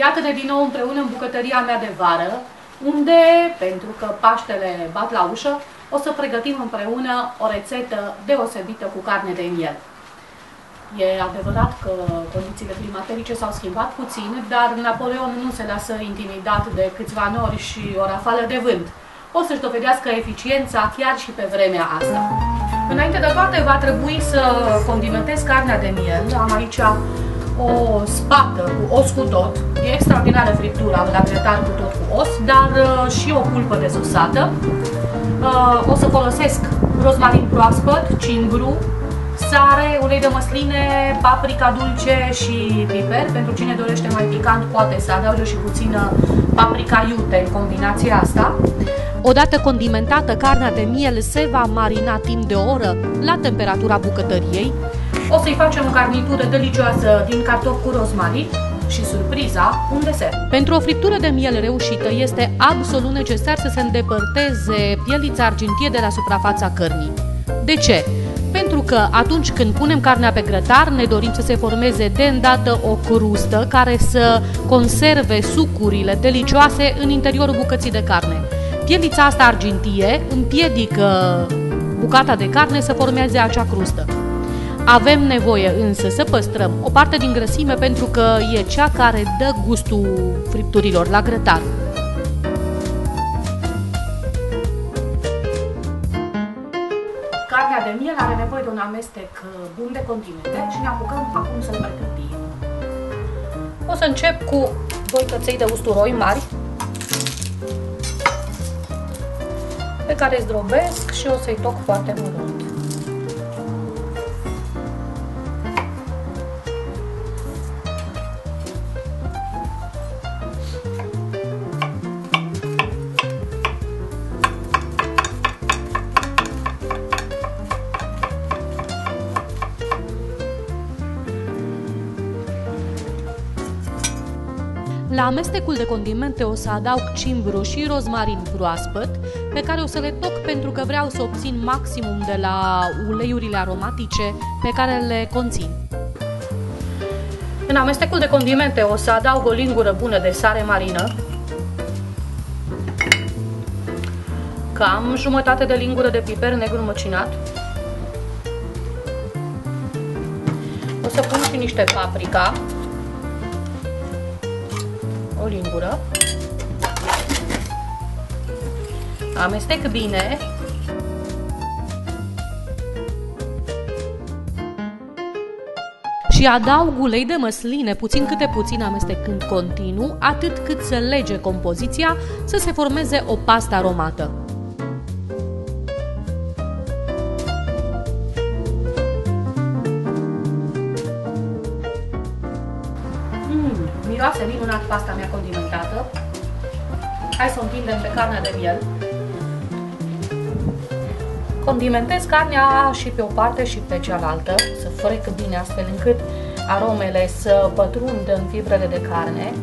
Iată-ne din nou împreună în bucătăria mea de vară, unde, pentru că Paștele bat la ușă, o să pregătim împreună o rețetă deosebită cu carne de miel. E adevărat că condițiile climaterice s-au schimbat puțin, dar Napoleon nu se lasă intimidat de câțiva nori și o rafală de vânt. O să-și dovedească eficiența chiar și pe vremea asta. Înainte de toate va trebui să condimentez carnea de miel. Am aici o spată cu os cu tot. E extraordinară friptura la grătar cu tot cu os, dar și o pulpă dezosată. O să folosesc rozmarin proaspăt, cimbru, sare, ulei de măsline, paprika dulce și piper. Pentru cine dorește mai picant poate să adauge și puțină paprika iute în combinația asta. Odată condimentată, carnea de miel se va marina timp de o oră la temperatura bucătăriei. O să-i facem o garnitură delicioasă din cartofi cu rozmarin și, surpriza, un desert. Pentru o friptură de miel reușită este absolut necesar să se îndepărteze pielița argintie de la suprafața cărnii. De ce? Pentru că atunci când punem carnea pe grătar, ne dorim să se formeze de îndată o crustă care să conserve sucurile delicioase în interiorul bucății de carne. Pielița asta argintie împiedică bucata de carne să formeze acea crustă. Avem nevoie însă să păstrăm o parte din grăsime pentru că e cea care dă gustul fripturilor la grătar. Carnea de miel are nevoie de un amestec bun de condimente și ne apucăm acum să-l pregătim. O să încep cu 2 căței de usturoi mari, pe care îi zdrobesc și o să-i toc foarte mărunt. La amestecul de condimente o să adaug cimbru și rozmarin proaspăt, pe care o să le toc pentru că vreau să obțin maximum de la uleiurile aromatice pe care le conțin. În amestecul de condimente o să adaug o lingură bună de sare marină, cam jumătate de lingură de piper negru măcinat. O să pun și niște paprika, o lingură. Amestec bine. Și adaug ulei de măsline, puțin câte puțin, amestecând continuu, atât cât să lege compoziția, să se formeze o pastă aromată. Miroase minunat pasta mea condimentată. Hai să o întindem pe carnea de miel. Condimentez carnea și pe o parte și pe cealaltă, să frec bine astfel încât aromele să pătrundă în fibrele de carne.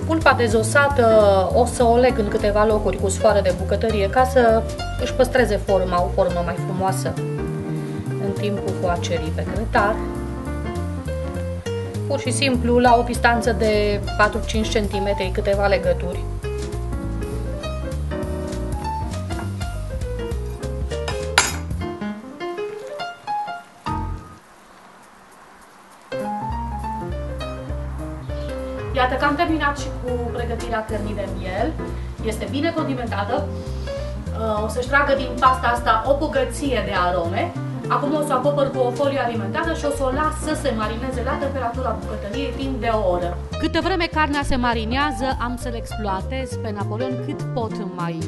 Pulpa dezosată o să o leg în câteva locuri cu sfoară de bucătărie ca să își păstreze forma, o formă mai frumoasă în timpul coacerii pe grătar. Pur și simplu, la o distanță de 4-5 cm, câteva legături. Iată că am terminat și cu pregătirea cărnii de miel. Este bine condimentată. O să-și tragă din pasta asta o bogăție de arome. Acum o să o acopăr cu o folie alimentară și o să o las să se marineze la temperatura bucătăriei timp de o oră. Câtă vreme carnea se marinează, am să-l exploatez pe Napoleon cât pot mai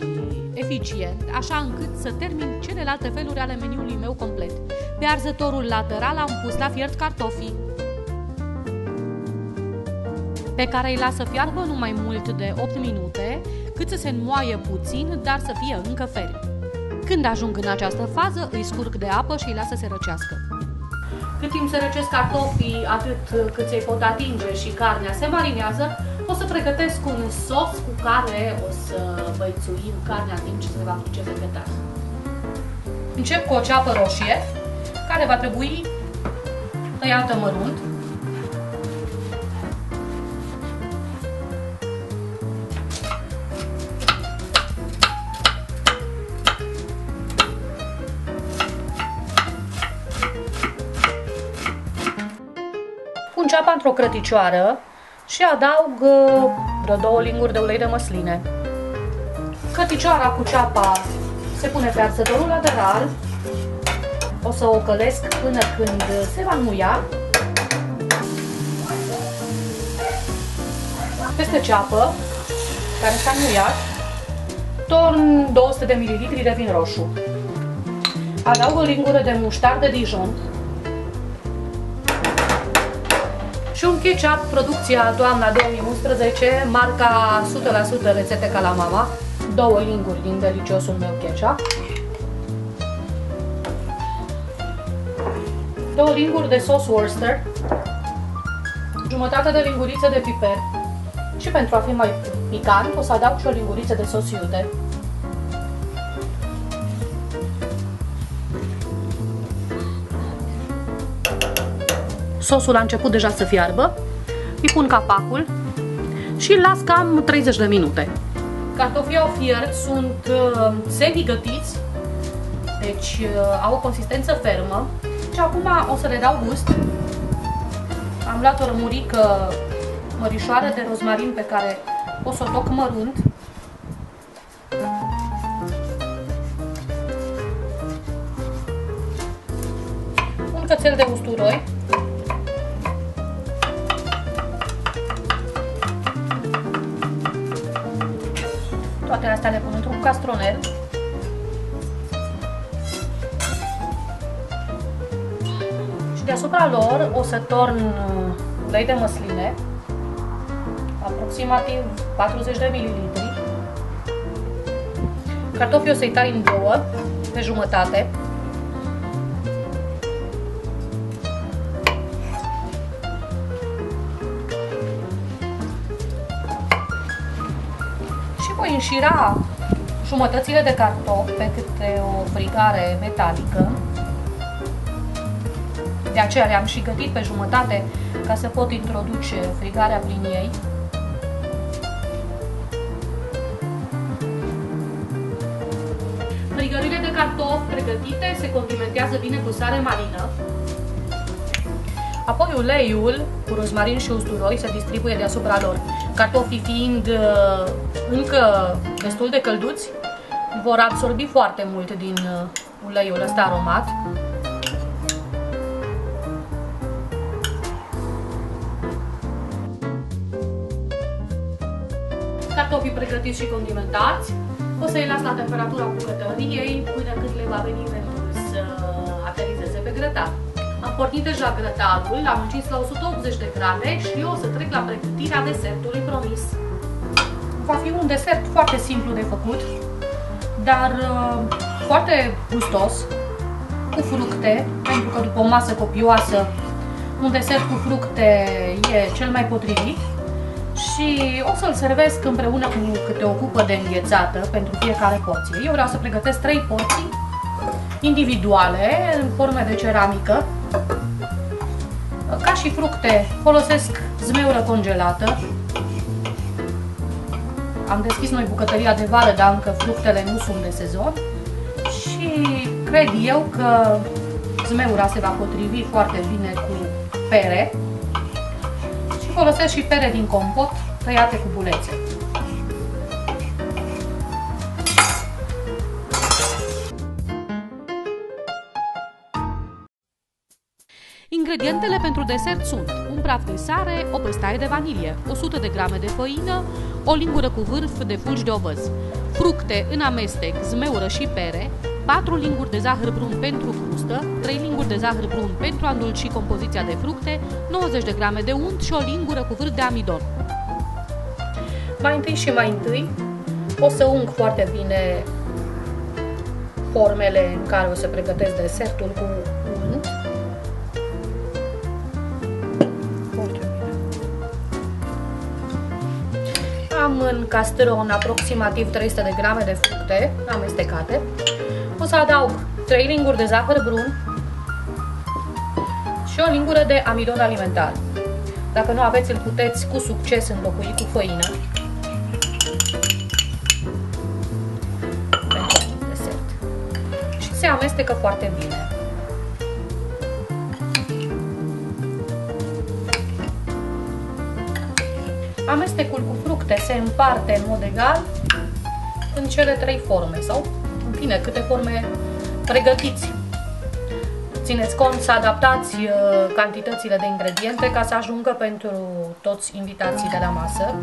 eficient, așa încât să termin celelalte feluri ale meniului meu complet. Pe arzătorul lateral am pus la fiert cartofii, pe care îi las să fiarbă nu mai mult de 8 minute, cât să se înmoaie puțin, dar să fie încă fermi. Când ajung în această fază, îi scurg de apă și îi las să se răcească. Cât timp se răcesc cartofii, atât cât se pot atinge și carnea se marinează, o să pregătesc un sos cu care o să băițuim carnea în timp ce se va face pe grătar. Încep cu o ceapă roșie, care va trebui tăiată mărunt. Pun ceapa într-o crăticioară și adaug vreo 2 linguri de ulei de măsline. Crăticioara cu ceapa se pune pe arzătorul lateral. O să o călesc până când se va înmuia. Peste ceapă, care s-a înmuiat, torn 200 de ml de vin roșu. Adaug o lingură de muștar de Dijon și un ketchup, producția toamna 2011, marca 100% rețete ca la mama, 2 linguri din deliciosul meu ketchup, 2 linguri de sos Worcester, jumătate de linguriță de piper și pentru a fi mai picant o să adaug și o linguriță de sos iute. Sosul a început deja să fiarbă, îi pun capacul și îl las cam 30 de minute. Cartofii au fiert, sunt semi-gătiți, deci au o consistență fermă și acum o să le dau gust. Am luat o rămurică mărișoară de rozmarin pe care o să o toc mărunt. Un cățel de usturoi. Toate astea le pun într-un castronel. Și deasupra lor o să torn ulei de măsline, aproximativ 40 de ml. Cartofii o să-i tai în două, pe jumătate. Voi înșira jumătățile de cartof pe câte o frigare metalică. De aceea le-am și gătit pe jumătate ca să pot introduce frigarea prin ei. Frigările de cartof pregătite se condimentează bine cu sare marină. Apoi uleiul cu rozmarin și usturoi se distribuie deasupra lor. Cartofii fiind încă destul de călduți, vor absorbi foarte mult din uleiul ăsta aromat. Cartofii pregătiți și condimentați, o să-i las la temperatura bucătăriei până când le va veni rândul să aterizeze pe grătar. Am pornit deja grătarul, l-am încins la 180 de grade și o să trec la pregătirea desertului promis. Va fi un desert foarte simplu de făcut, dar foarte gustos, cu fructe, pentru că după o masă copioasă, un desert cu fructe e cel mai potrivit. Și o să-l servesc împreună cu câte o cupă de înghețată pentru fiecare porție. Eu vreau să pregătesc 3 porții individuale, în forme de ceramică. Ca și fructe, folosesc zmeură congelată. Am deschis noi bucătăria de vară, dar încă fructele nu sunt de sezon. Și cred eu că zmeura se va potrivi foarte bine cu pere. Și folosesc și pere din compot, tăiate cu bulețe. Ingredientele pentru desert sunt un praf de sare, o păstaie de vanilie, 100 de grame de făină, o lingură cu vârf de fulgi de ovăz, fructe în amestec, zmeură și pere, 4 linguri de zahăr brun pentru crustă, 3 linguri de zahăr brun pentru a îndulci compoziția de fructe, 90 de grame de unt și o lingură cu vârf de amidon. Mai întâi și mai întâi o să ung foarte bine formele în care o să pregătesc desertul cu unt. Am în castron aproximativ 300 de grame de fructe amestecate. O să adaug 3 linguri de zahăr brun și o lingură de amidon alimentar. Dacă nu aveți, îl puteți cu succes înlocui cu făină. Pentru acest desert. Și se amestecă foarte bine. Amestecul cu fructe se împarte în mod egal în cele 3 forme sau, în fine, câte forme pregătiți. Țineți cont să adaptați cantitățile de ingrediente ca să ajungă pentru toți invitații de la masă.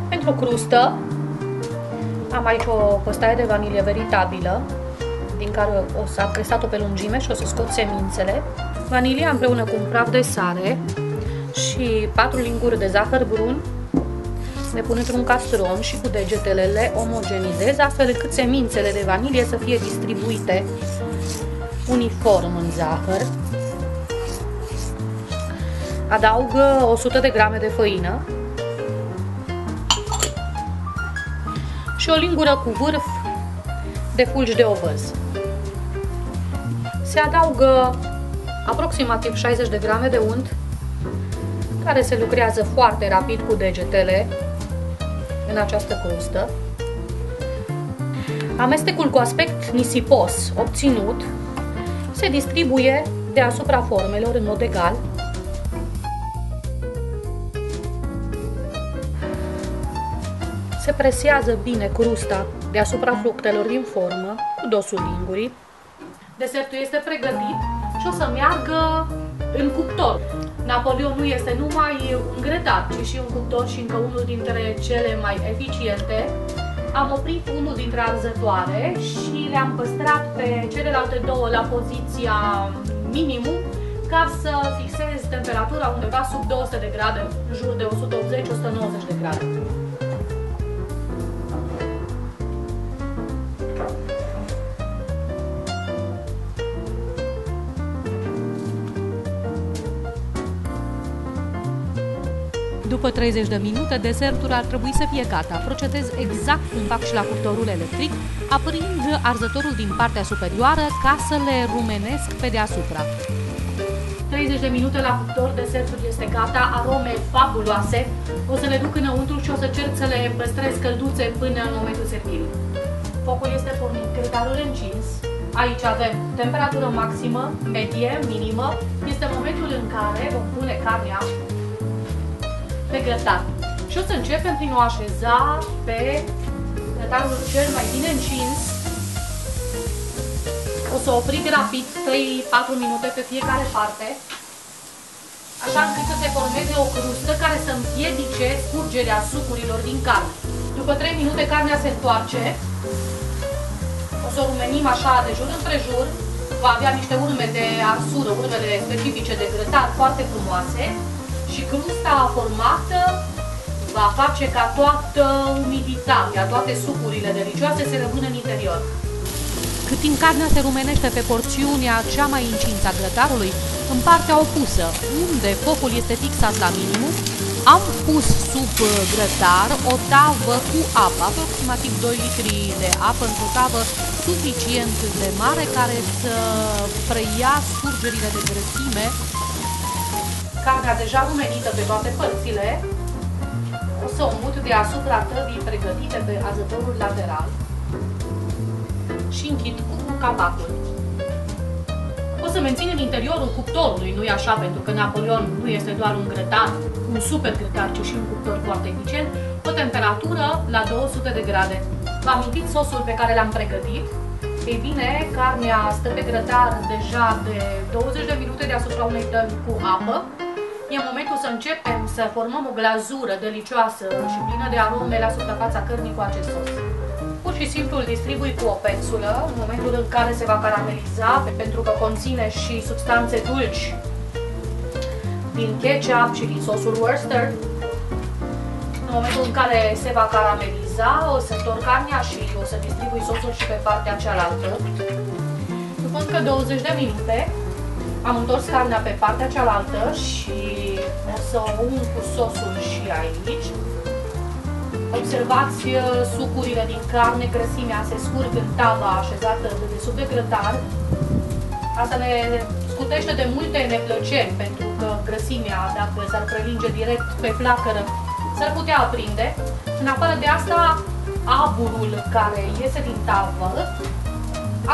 Pentru crustă am aici o păstaie de vanilie veritabilă, din care am presat-o pe lungime și o să scot semințele. Vanilia împreună cu un praf de sare și 4 linguri de zahăr brun le pun într-un castron și cu degetele le omogenizez, astfel încât semințele de vanilie să fie distribuite uniform în zahăr. Adaug 100 de grame de făină și o lingură cu vârf de fulgi de ovăz. Se adaugă aproximativ 60 de grame de unt, care se lucrează foarte rapid cu degetele în această crustă. Amestecul cu aspect nisipos obținut se distribuie deasupra formelor în mod egal. Se presează bine crusta deasupra fructelor din formă cu dosul lingurii. Desertul este pregătit și o să meargă în cuptor. Napoleon nu este numai un grătar, ci și un cuptor și încă unul dintre cele mai eficiente. Am oprit unul dintre arzătoare și le-am păstrat pe celelalte două la poziția minimum ca să fixez temperatura undeva sub 200 de grade, în jur de 180-190 de grade. După 30 de minute, desertul ar trebui să fie gata. Procedez exact cum fac și la cuptorul electric, aprind arzătorul din partea superioară ca să le rumenesc pe deasupra. 30 de minute la cuptor, desertul este gata, arome fabuloase. O să le duc înăuntru și o să încerc să le păstrez călduțe până în momentul servirii. Focul este pornit, grătarul încins. Aici avem temperatură maximă, medie, minimă. Este momentul în care vom pune carnea pe grătar. Și o să începem prin o așeza pe grătarul cel mai bine încins. O să oprim rapid 3-4 minute pe fiecare parte, așa încât să se formeze o crustă care să împiedice scurgerea sucurilor din carne. După 3 minute carnea se întoarce. O să o rumenim așa de jur împrejur. Va avea niște urme de arsură, urmele specifice de grătar foarte frumoase. Și crusta formată va face ca toată umiditatea, toate sucurile delicioase se rămână în interior. Cât timp carnea se rumenește pe porțiunea cea mai încinsă a grătarului, în partea opusă, unde focul este fixat la minimum, am pus sub grătar o tavă cu apă, aproximativ 2 litri de apă într-o tavă suficient de mare care să preia scurgerile de grăsime. Carnea deja rumenită pe toate părțile, o să o mut deasupra tăvii pregătite pe arzătorul lateral și închid cu capacul. O să menținem interiorul cuptorului, nu-i așa, pentru că Napoleon nu este doar un grătar, un super grătar, ci și un cuptor foarte eficient, o temperatură la 200 de grade. Vă amintiți sosul pe care l-am pregătit? Ei bine, carnea stă pe grătar deja de 20 de minute deasupra unei tăvi cu apă. E momentul să începem să formăm o glazură delicioasă și plină de arome la suprafața cărnii cu acest sos. Pur și simplu îl distribui cu o pensulă în momentul în care se va carameliza, pentru că conține și substanțe dulci din ketchup și din sosul Worcester. În momentul în care se va carameliza, o să întorc carnea și o să distribui sosul și pe partea cealaltă. încă 20 de minute. Am întors carnea pe partea cealaltă și o să o ung cu sosul și aici. Observați sucurile din carne, grăsimea se scurg în tava așezată de sub de grătar. Asta ne scutește de multe neplăceri, pentru că grăsimea, dacă s-ar prelinge direct pe flacără, s-ar putea aprinde. În afară de asta, aburul care iese din tavă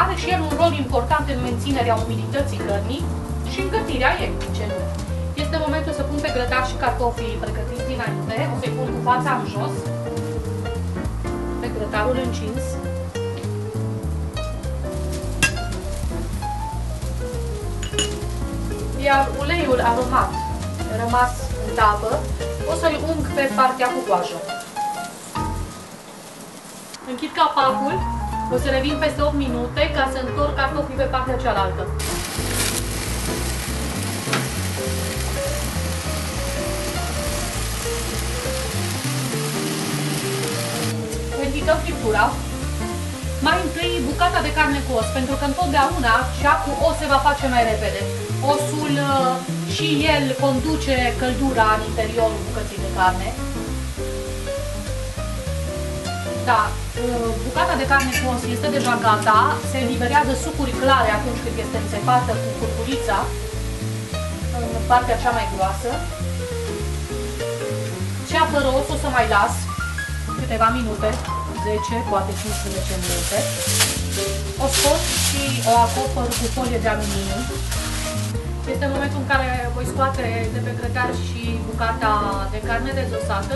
are și el un rol important în menținerea umidității cărnii și în gătirea ei, ce nu. Este momentul să pun pe grătar și cartofii pregătiți dinainte. O să-i pun cu fața în jos, pe grătarul încins. Iar uleiul aromat rămas în tavă o să-l ung pe partea cu coajă. Închid capacul, o să revin peste 8 minute ca să întorc cartofii pe partea cealaltă. Ridicăm friptura. Mai întâi bucata de carne cu os, pentru că întotdeauna cea cu os se va face mai repede. Osul și el conduce căldura în interiorul bucății de carne. Da, bucata de carne cu os este deja gata, se eliberează sucuri clare atunci când este înțepată cu curcurița în partea cea mai groasă. Cea fără os o să mai las câteva minute, 10, poate 15 minute. O scot și o acopăr cu folie de aluminiu. Este momentul în care voi scoate de pe grătar și bucata de carne dezosată.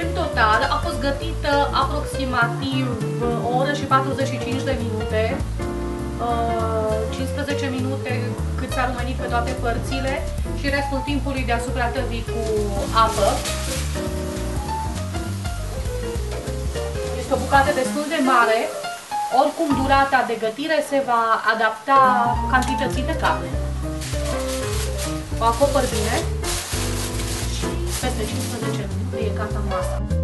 În total a fost gătită aproximativ o oră și 45 de minute, 15 minute cât s-a rumenit pe toate părțile și restul timpului deasupra tăvii cu apă. Este o bucată destul de mare, oricum durata de gătire se va adapta cantității de carne. O acopăr bine și peste 15 minute e gata masa.